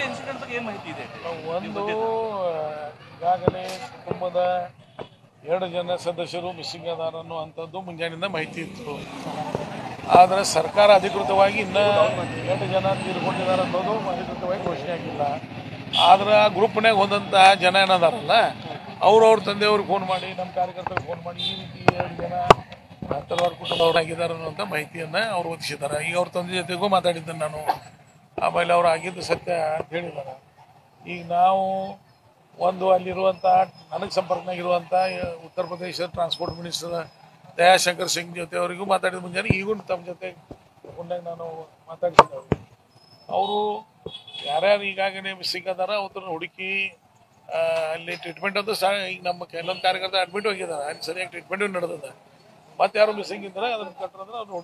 Incident ಬಗ್ಗೆ ಏನು ಮಾಹಿತಿ ಇದೆ? ಒಂದು ಈಗಾಗಲೇ ಕುಟುಂಬದ 2 ಜನ ಸದಸ್ಯರು ಮಿಸ್ಸಿಂಗ್ ಅದಾರ ಅನ್ನುವಂಥದ್ದು ಮುಂಜಾನೆಯಿಂದ ಮಾಹಿತಿ ಇತ್ತು. ಆದರೆ ಸರ್ಕಾರ ಅಧಿಕೃತವಾಗಿ ಇನ್ನೂ 2 ಜನ ತೀರ್ಕೊಂಡಿದ್ದಾರೆ ಅನ್ನೋದು ಅಧಿಕೃತವಾಗಿ ಘೋಷಣೆ ಆಗಿಲ್ಲ. ಆದ್ರೆ ಆ ಗ್ರೂಪ್ನಾಗ ಹೋದಂಥ ಜನ ಏನದಾರಲ್ಲ ಅವ್ರ ತಂದೆಯವ್ರಿಗೆ ಫೋನ್ ಮಾಡಿ, ನಮ್ಮ ಕಾರ್ಯಕರ್ತರಿಗೆ ಫೋನ್ ಮಾಡಿ ಈ ರೀತಿ 2 ಜನ ಹತ್ತರವಾರ ಕುಟುಂಬದವರಾಗಿದ್ದಾರೆ ಅನ್ನುವಂಥ ಮಾಹಿತಿಯನ್ನು ಅವ್ರು ಒದಗಿಸಿದ್ದಾರೆ. ಈಗ ಅವ್ರ ತಂದೆ ಜೊತೆಗೂ ಮಾತಾಡಿದ್ದೇನೆ ನಾನು. ಆಮೇಲೆ ಅವ್ರು ಆಗಿದ್ದು ಸತ್ಯ ಅಂತ ಹೇಳಿದ್ದಾರೆ. ಈಗ ನಾವು ಒಂದು ಅಲ್ಲಿರುವಂಥ ನನಗೆ ಸಂಪರ್ಕನಾಗಿರುವಂಥ ಉತ್ತರ ಪ್ರದೇಶದ ಟ್ರಾನ್ಸ್ಪೋರ್ಟ್ ಮಿನಿಸ್ಟರ್ ದಯಾಶಂಕರ್ ಸಿಂಗ್ ಜೊತೆ ಅವರಿಗೂ ಮಾತಾಡಿದ ಮುಂಜಾನೆ ಈಗೂ ತಮ್ಮ ಜೊತೆ ಫೋನ್ನಾಗ ನಾನು ಮಾತಾಡ್ತಿದ್ದೆ. ಅವರು ಯಾರ್ಯಾರು ಈಗಾಗಲೇ ಮಿಸ್ಸಿಂಗ್ ಅದಾರ ಅವ್ರನ್ನ ಹುಡುಕಿ ಅಲ್ಲಿ ಟ್ರೀಟ್ಮೆಂಟ್ ಅಂತೂ ಈಗ ನಮ್ಮ ಕೆಲವೊಂದು ಕಾರ್ಯಕರ್ತ ಅಡ್ಮಿಟ್ ಹೋಗಿದ್ದಾರೆ. ಅಲ್ಲಿ ಸರಿಯಾಗಿ ಟ್ರೀಟ್ಮೆಂಟು ನಡೆದಿದೆ. ಮತ್ತೆ ಯಾರು ಮಿಸ್ಸಿಂಗ್ ಇದ್ದಾರೆ ಅದನ್ನು ಕಟ್ಟರೆ ಅವ್ರನ್ನ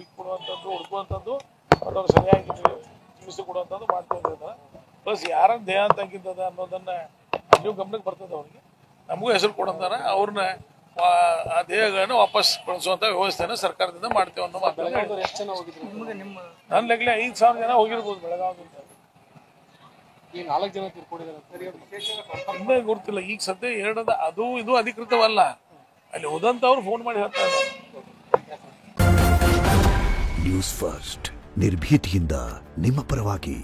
ಹುಡುಕುವಂಥದ್ದು ಮತ್ತು ಅವ್ರು ಸರಿಯಾಗಿ ಚಿಕಿತ್ಸೆ ಕೊಡುವಂಥದ್ದು ಮಾಡ್ಕೊಂಡಿದ್ದಾರೆ. ಪ್ಲಸ್ ಯಾರನ್ನು ದೇಹ ಅಂತ ಆಗಿದ್ದದ ಅನ್ನೋದನ್ನು ನೀವು ಗಮನಕ್ಕೆ ಬರ್ತದೆ. ಅವ್ರಿಗೆ ನಮಗೂ ಹೆಸರು ಕೊಡಂತಾರ ಅವ್ರನ್ನ ಆ ದೇಹಗಳನ್ನು ವಾಪಸ್ ಕಳಿಸುವಂಥ ವ್ಯವಸ್ಥೆನ ಸರ್ಕಾರದಿಂದ ಮಾಡ್ತೇವೆ ಅನ್ನೋ ಮಾತು. ನನ್ನ ಲೆಕ್ಕಲೆ 5,000 ಜನ ಹೋಗಿರ್ಬೋದು ಬೆಳಗಾವಿಯಿಂದ. ಇನ್ನೇ ಗೊತ್ತಿಲ್ಲ. ಈಗ ಸದ್ಯ ಹೇಳದ ಅದು ಇದು ಅಧಿಕೃತವಲ್ಲ. ಅಲ್ಲಿ ಹೋದಂಥವ್ರು ಫೋನ್ ಮಾಡಿ ಹೇಳ್ತಾ ಇದ್ದಾರೆ. ನ್ಯೂಸ್ ಫಸ್ಟ್ ನಿರ್ಭೀತಿಯಿಂದ ನಿಮ್ಮ ಪರವಾಗಿ.